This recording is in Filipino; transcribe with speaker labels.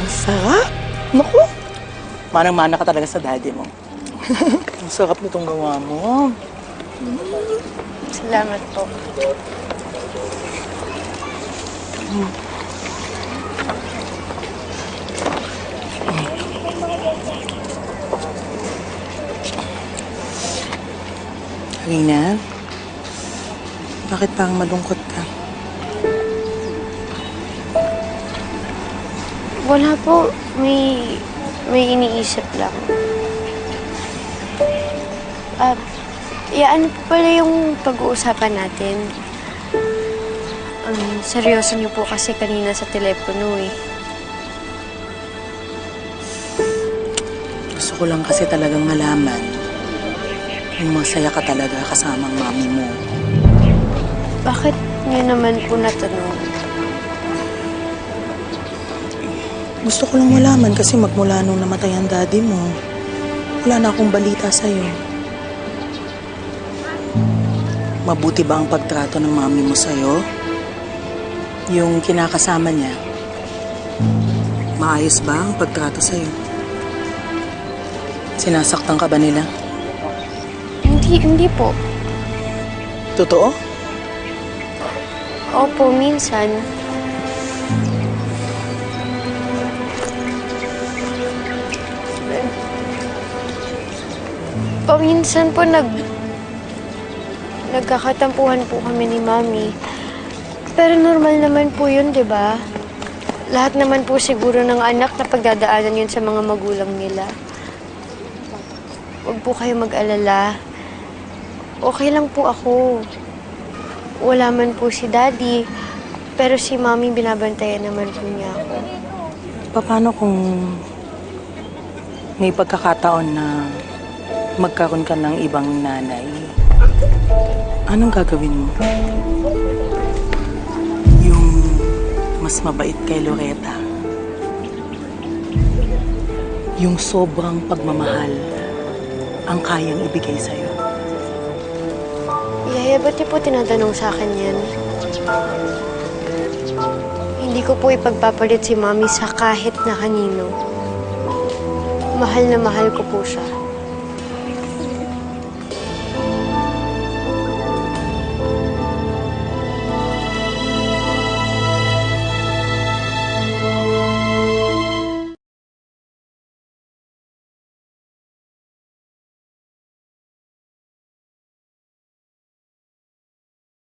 Speaker 1: Ang sarap! Naku! Manang-mana ka talaga sa daddy mo. Ang sarap nitong gawa mo.
Speaker 2: Salamat po.
Speaker 1: Rina, bakit parang malungkot ka?
Speaker 2: Wala po. May iniisip lang. Ano po pala yung pag-uusapan natin? Seryoso niyo po kasi kanina sa telepono eh.
Speaker 1: Gusto ko lang kasi talagang malaman kung masaya ka talaga kasama ang mami mo.
Speaker 2: Bakit niyo naman po natanong?
Speaker 1: Gusto ko lang malaman kasi magmula nung namatay ang daddy mo, wala na akong balita sa'yo. Mabuti ba ang pagtrato ng mami mo sa'yo? Yung kinakasama niya, maayos ba ang pagtrato sa'yo? Sinasaktan ka ba nila?
Speaker 2: Hindi po.
Speaker 1: Totoo?
Speaker 2: Opo, minsan. Paminsan po nagkakatampuhan po kami ni Mami. Pero normal naman po yun, di ba? Lahat naman po siguro ng anak na pagdadaanan yun sa mga magulang nila. Huwag po kayo mag-alala. Okay lang po ako. Wala man po si Daddy, pero si Mami binabantayan naman po niya ako.
Speaker 1: Paano kung may pagkakataon na magkaroon ka ng ibang nanay? Anong gagawin mo? Yung mas mabait kay Loretta. Yung sobrang pagmamahal ang kayang ibigay sa'yo.
Speaker 2: Yaya, ba't niyo po tinatanong sa akin yan? Hindi ko po ipagpapalit si Mami sa kahit na kanino. Mahal na mahal ko po siya.